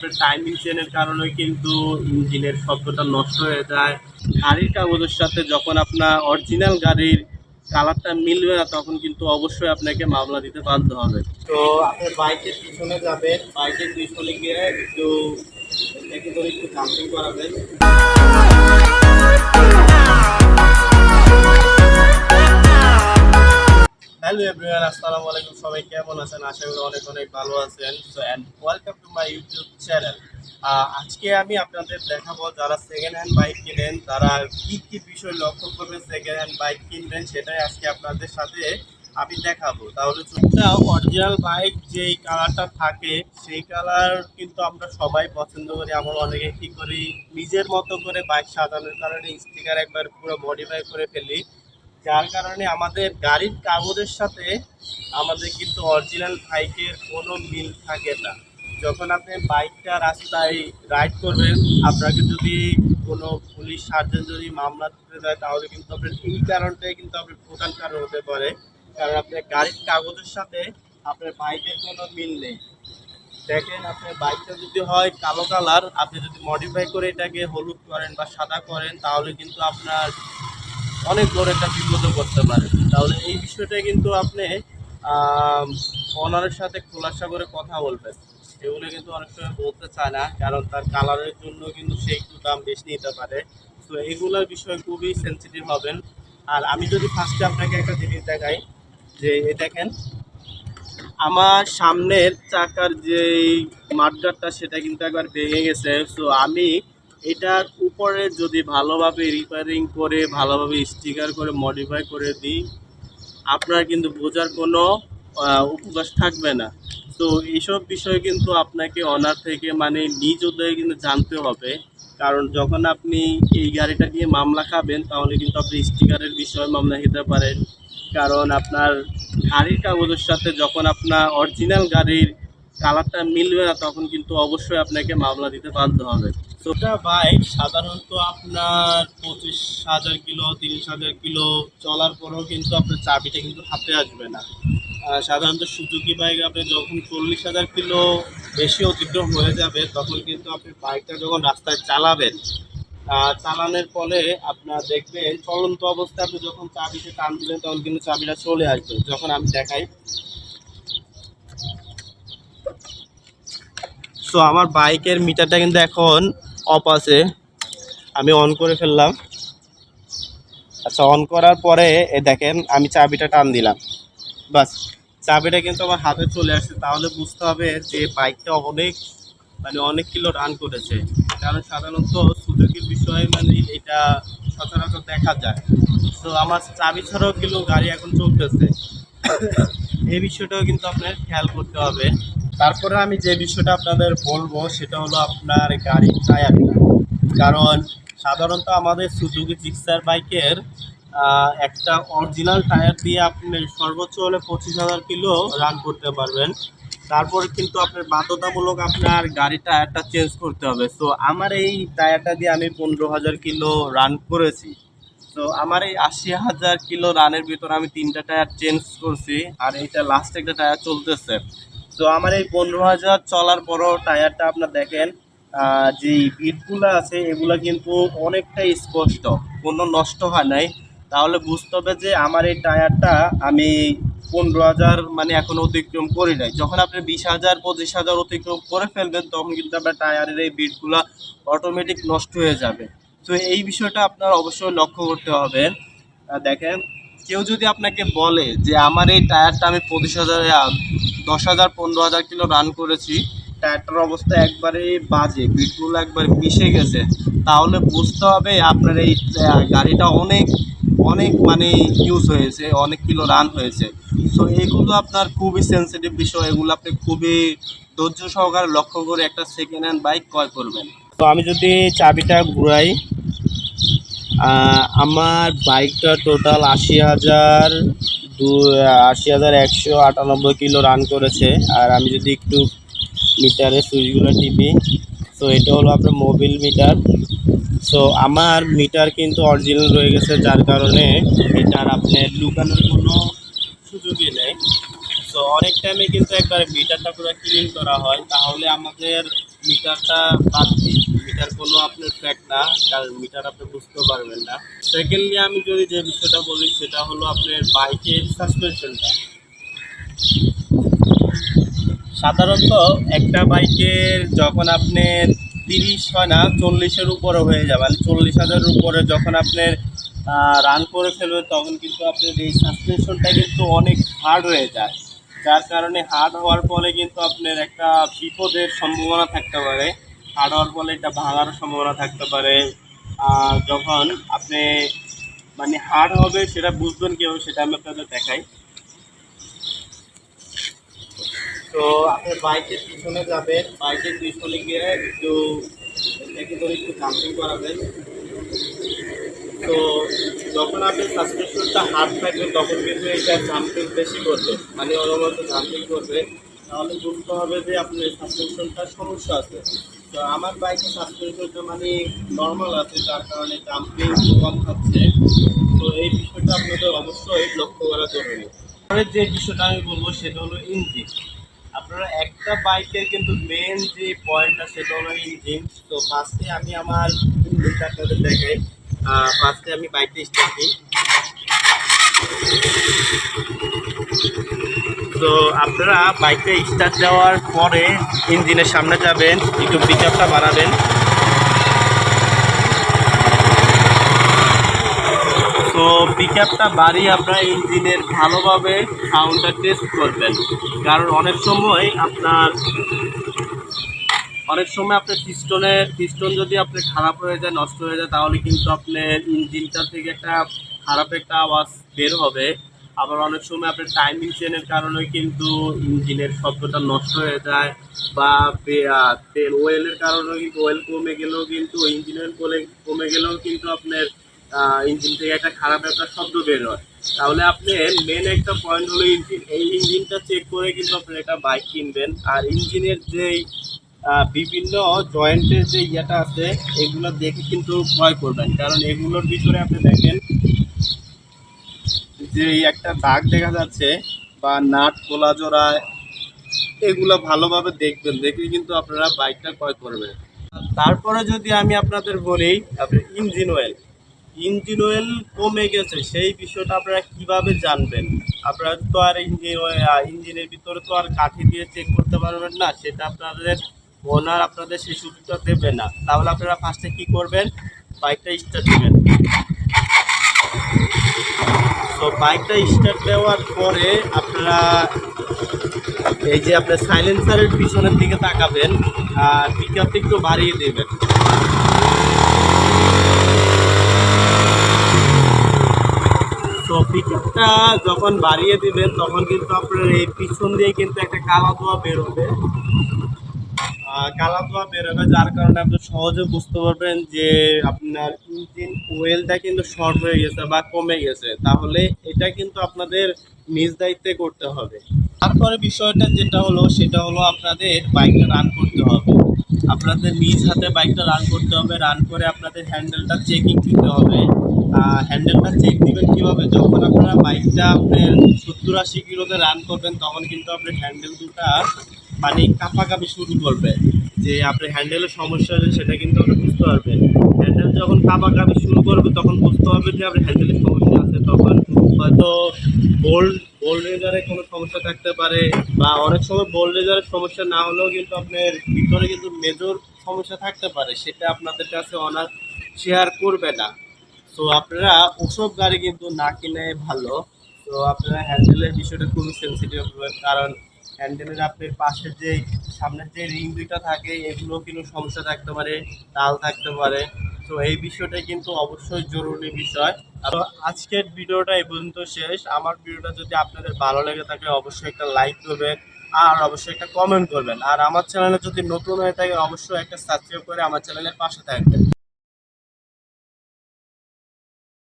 Timing চেনের কারণে কিন্তু ইঞ্জিনের শব্দটা নষ্ট হয়ে যায়। গাড়ির কাগজের সাথে যখন আপনার অরিজিনাল গাড়ির কালারটা মিলবে না, তখন কিন্তু অবশ্যই আপনাকে মামলা দিতে বাধ্য হবে। তো আপনার বাইকের পিছনে যাবেন, বাইকের পিছনে গিয়ে একটু এটাকে ধরে একটু জাম্পিং করাবেন। হ্যালো এভরিওয়ান, আসসালামু আলাইকুম। সবাই কেমন আছেন? আশা করি অনেক অনেক ভালো আছেন। So and welcome to my YouTube channel. আজকে আমি আপনাদের দেখাবো যারা সেকেন্ড হ্যান্ড বাইক কিনেন তারা কী কী বিষয় লক্ষ্য করবে সেকেন্ড হ্যান্ড বাইক কিনবেন, সেটাই আজকে আপনাদের সাথে আমি দেখাবো। তাহলে একটা অরিজিনাল বাইক যেই কালারটা থাকে সেই কালার কিন্তু আমরা সবাই পছন্দ করি। আমরা অনেকে কী করি, নিজের মতো করে বাইক সাজানোর কারণে স্টিকার একবার পুরো মডিফাই করে ফেলি, যার কারণে আমাদের গাড়ির কাগজের সাথে আমাদের কিন্তু অরিজিনাল বাইকের কোনো মিল থাকে না। যখন আপনি বাইকটা রাস্তায় রাইড করবেন, আপনাকে যদি কোনো পুলিশ সার্জন যদি মামলা দিতে দেয়, তাহলে কিন্তু আপনার এই কারণটাই কিন্তু আপনার প্রধান কারণ হতে পারে, কারণ আপনার গাড়ির কাগজের সাথে আপনার বাইকের কোনো মিল নেই। দেখেন, আপনার বাইকটা যদি হয় কালো কালার, আপনি যদি মডিফাই করে এটাকে হলুদ করেন বা সাদা করেন, তাহলে কিন্তু আপনার অনেক বড় একটা বিপদও করতে পারে। তাহলে এই বিষয়টা কিন্তু আপনি ওনারের সাথে খোলাসা করে কথা বলবেন। এগুলো কিন্তু অনেক সময় বলতে চায় না, কারণ তার কালারের জন্য কিন্তু সে একটু দাম বেশি নিতে পারে। তো এইগুলোর বিষয় খুবই সেন্সিটিভ হবেন। আর আমি যদি ফার্স্টে আপনাকে একটা জিনিস দেখাই, যে দেখেন আমার সামনের চাকার যে মাঠগাটটা সেটা কিন্তু একবার ভেঙে গেছে। সো আমি এটার উপরে যদি ভালোভাবে রিপেয়ারিং করে ভালোভাবে স্টিকার করে মডিফাই করে দিই, আপনার কিন্তু বোঝার কোনো উপবাস থাকবে না। তো এইসব বিষয় কিন্তু আপনাকে অনার থেকে মানে নিজ উদ্যোগে কিন্তু জানতে হবে, কারণ যখন আপনি এই গাড়িটা নিয়ে মামলা খাবেন, তাহলে কিন্তু আপনি স্টিকারের বিষয়ে মামলা খেতে পারেন। কারণ আপনার গাড়ির কাগজের সাথে যখন আপনার অরিজিনাল গাড়ির কালারটা মিলবে না, তখন কিন্তু অবশ্যই আপনাকে মামলা দিতে বাধ্য হবে। ছোটা বাইক সাধারণত আপনার 25,000 কিলো 30,000 কিলো চলার পরেও কিন্তু আপনার চাবিটা কিন্তু হাতে আসবে না। সাধারণত সুজুকি বাইক আপনি যখন 40,000 কিলো বেশি অতিক্রম হয়ে যাবে, তখন কিন্তু আপনি বাইকটা যখন রাস্তায় চালাবেন, চালানোর ফলে আপনার দেখবেন চলন্ত অবস্থায় আপনি যখন চাবিতে টান দিবেন, তখন কিন্তু চাবিটা চলে আসবে। যখন আমি দেখাই, সো আমার বাইকের মিটারটা কিন্তু এখন অফ আছে, আমি অন করে ফেললাম। আচ্ছা, অন করার পরে দেখেন আমি চাবিটা টান দিলাম, বাস চাবিটা কিন্তু আমার হাতে চলে আসছে। তাহলে বুঝতে হবে যে বাইকটা অনেক কিলো রান করেছে, কারণ সাধারণত সুজুকির বিষয়ে এটা সচরাচর দেখা যায়। তো আমার চাবি ছাড়াও কিন্তু গাড়ি এখন চলতেছে, এই বিষয়টাও কিন্তু আপনার খেয়াল করতে হবে। তারপরে আমি যে বিষয়টা আপনাদের বলবো সেটা হলো আপনার গাড়ির টায়ারটা। কারণ সাধারণত আমাদের সুজুকি জিক্সার বাইকের একটা অরিজিনাল টায়ার দিয়ে আপনি সর্বোচ্চ হলে 25,000 কিলো রান করতে পারবেন। তারপরে কিন্তু আপনার বাধ্যতামূলক আপনার গাড়ির টায়ারটা চেঞ্জ করতে হবে। সো আমার এই টায়ারটা দিয়ে আমি 15,000 কিলো রান করেছি। তো আমার এই 80,000 কিলো রানের ভিতর আমি 3টা টায়ার চেঞ্জ করছি, আর এইটা লাস্ট একটা টায়ার চলতেছে। তো আমার এই 15,000 চলার পরও টায়ারটা আপনার দেখেন, যে বিটগুলো আছে এগুলো কিন্তু অনেকটাই স্পষ্ট, কোনো নষ্ট হয় নাই। তাহলে বুঝতে হবে যে আমার এই টায়ারটা আমি 15,000 এখনও অতিক্রম করি নাই। যখন আপনি 20,000 25,000 অতিক্রম করে ফেলবেন, তখন কিন্তু আপনার টায়ারের এই বিটগুলো অটোমেটিক নষ্ট হয়ে যাবে। তো এই বিষয়টা আপনার অবশ্যই লক্ষ্য করতে হবে। দেখেন, কেউ যদি আপনাকে বলে যে আমার এই টায়ারটা আমি 25,000 10,000 15,000 কিলো রান করেছি, টায়ারটার অবস্থা একবারে বাজে, বিটগুলো একবার মিশে গেছে, তাহলে বুঝতে হবে আপনার এই গাড়িটা অনেক অনেক ইউজ হয়েছে, অনেক কিলো রান হয়েছে। সো এগুলো আপনার খুবই সেন্সিটিভ বিষয়, এগুলো আপনি খুবই ধৈর্য সহকারে লক্ষ্য করে একটা সেকেন্ড হ্যান্ড বাইক ক্রয় করবেন। তো আমি যদি চাবিটা ঘুরাই, আমার বাইকটা টোটাল 80,198 কিলো রান করেছে। আর আমি যদি একটু মিটারে সুইচগুলো টিপি, তো এটা হলো আপনার মোবিল মিটার। সো আমার মিটার কিন্তু অরিজিনাল রয়ে গেছে, যার কারণে মিটার আপনার লুকানোর কোনো সুযোগই নেই। সো অনেক টাইমে কিন্তু একবার মিটারটা পুরো ক্লিন করা হয়, তাহলে আমাদের মিটারটা বাদ দিই, মিটার কোনো আপনার ফ্যাক্ট না, কারণ মিটার আপনি বুঝতে পারবেন না। সেকেন্ডলি আমি যদি যে বিষয়টা বলি সেটা হলো আপনার বাইকের সাসপেনশনটা। সাধারণত একটা বাইকের যখন আপনার 30 হয় না 40-এর উপরে হয়ে যাবে, মানে 40,000-এর উপরে যখন আপনার রান করে ফেলবে তখন কিন্তু আপনার এই সাসপেনশনটা কিন্তু অনেক হার্ড হয়ে যায়, যার কারণে হার্ড হওয়ার ফলে কিন্তু আপনার একটা বিপদের সম্ভাবনা থাকতে পারে। হার্ড হওয়ার ফলে এটা ভাঙার সম্ভাবনা থাকতে পারে। আর যখন আপনি মানে হার্ড হবে সেটা বুঝবেন কীভাবে সেটা আমি আপনাদের দেখাই। তো আপনি বাইকের পিছনে যাবেন, বাইকের পিছনে গিয়ে একটু এটাকে ধরে একটু জাম্পিং করাবেন। তো যখন আপনি সাসপেনশনটা হার্ড থাকবে তখন কিন্তু এটা জাম্পিং বেশি করবে, মানে অনবরত জাম্পিং করবে, তাহলে বুঝতে হবে যে আপনার সাসপেনশনটার সমস্যা আছে। তো আমার বাইকের সাসপেনশনটা মানে নর্মাল আছে, যার কারণে জাম্পিং কম খাচ্ছে। তো এই বিষয়টা আপনাদের অবশ্যই লক্ষ্য করা জরুরি। পরের যে বিষয়টা আমি বলবো সেটা হলো ইঞ্জিন। আপনারা একটা বাইকের কিন্তু মেন যে পয়েন্টটা সেটা হলো ইঞ্জিন। তো ফার্স্টে আমি আমার ইঞ্জিনটা আপনাদের দেখাই। ফার্স্টে আমি বাইকটা স্টার্ট দিই। তো আপনারা বাইকটা স্টার্ট দেওয়ার পরে ইঞ্জিনের সামনে যাবেন, একটু পিক আপটা বাড়াবেন। তো পিক আপটা বাড়িয়ে আপনারা ইঞ্জিনের ভালোভাবে সাউন্ডটা টেস্ট করবেন, কারণ অনেক সময় আপনার পিস্টন যদি আপনার খারাপ হয়ে যায়, নষ্ট হয়ে যায়, তাহলে কিন্তু আপনার ইঞ্জিনটা থেকে একটা খারাপ একটা আওয়াজ বের হবে। আবার অনেক সময় আপনার টাইমিং চেনের কারণে কিন্তু ইঞ্জিনের শব্দটা নষ্ট হয়ে যায়, বা তেল ওয়েলের কারণেও কিন্তু ওয়েল কমে গেলেও কিন্তু ইঞ্জিন অয়েল কমে গেলেও কিন্তু আপনার ইঞ্জিন থেকে একটা খারাপ একটা শব্দ বের হয়। তাহলে আপনার মেন একটা পয়েন্ট হলো ইঞ্জিন। এই ইঞ্জিনটা চেক করে কিন্তু আপনি একটা বাইক কিনবেন। আর ইঞ্জিনের যেই বিভিন্ন জয়েন্টের যে ইয়েটা আছে এগুলো দেখে কিন্তু ক্রয় করবেন, কারণ এগুলোর ভিতরে আপনি দেখেন যে একটা দাগ দেখা যাচ্ছে বা নাট খোলা জোড়ায়, এগুলো ভালোভাবে দেখবেন, দেখে কিন্তু আপনারা বাইকটা ক্রয় করবেন। তারপরে যদি আমি আপনাদের বলি আপনার ইঞ্জিন অয়েল কমে গেছে সেই বিষয়টা আপনারা কিভাবে জানবেন? আপনারা তো আর ইঞ্জিনের ভিতরে তো আর কাঠি দিয়ে চেক করতে পারবেন না, সেটা আপনাদের ওনার আপনাদের সেই সুযোগটা দেবে না। তাহলে আপনারা ফার্স্টে কি করবেন, বাইকটা স্টার্ট দিবেন। তো বাইকটা স্টার্ট দেওয়ার পরে আপনারা এই যে আপনার সাইলেন্সারের পিছনের দিকে তাকাবেন আর পিক আপটা একটু বাড়িয়ে দেবেন। তো পিক আপটা যখন বাড়িয়ে দিবেন তখন কিন্তু আপনার এই পিছন দিয়ে কিন্তু একটা কালা ধোঁয়া বেরোবে, যার কারণে আপনি সহজে বুঝতে পারবেন যে আপনার ইঞ্জিন ওয়েলটা কিন্তু শর্ট হয়ে গেছে বা কমে গেছে। তাহলে এটা কিন্তু আপনাদের নিজ দায়িত্বে করতে হবে। তারপরে বিষয়টা যেটা হলো সেটা হলো আপনাদের বাইকটা রান করতে হবে, আপনাদের নিজ হাতে বাইকটা রান করতে হবে। রান করে আপনাদের হ্যান্ডেলটা চেকিং দিতে হবে। হ্যান্ডেলটা চেক দিবেন কীভাবে, যখন আপনারা বাইকটা আপনার 70-80 কিলোতে রান করবেন তখন কিন্তু আপনার হ্যান্ডেল দুটা মানে কাঁপাকাঁপি শুরু করবে, যে আপনার হ্যান্ডেলের সমস্যা আছে সেটা কিন্তু আপনি বুঝতে পারবেন। হ্যান্ডেল যখন কাঁপাকাঁপি শুরু করবে তখন বুঝতে হবে যে আপনার হ্যান্ডেলের সমস্যা আছে। তখন হয়তো বোল্ট রেজারে কোনো সমস্যা থাকতে পারে, বা অনেক সময় বোল্ট রেজারের সমস্যা না হলেও কিন্তু আপনার ভিতরে কিন্তু মেজর সমস্যা থাকতে পারে, সেটা আপনাদের কাছে অনার শেয়ার করবে না। তো আপনারা ওসব গাড়ি কিন্তু না কিনে ভালো। তো আপনারা হ্যান্ডেলের বিষয়টা খুবই সেন্সিটিভ হবেন, কারণ হ্যান্ডেলের আপনার পাশের যে সামনের যে রিং দুইটা থাকে এগুলো কিন্তু সমস্যা থাকতে পারে, তাল থাকতে পারে। তো এই বিষয়টা কিন্তু অবশ্যই জরুরি বিষয়। তো আজকের ভিডিওটা এই পর্যন্ত শেষ। আমার ভিডিওটা যদি আপনাদের ভালো লেগে থাকে অবশ্যই একটা লাইক করবেন আর অবশ্যই একটা কমেন্ট করবেন। আর আমার চ্যানেলে যদি নতুন হয়ে থাকে অবশ্যই একটা সাবস্ক্রাইব করে আমার চ্যানেলের পাশে থাকবেন।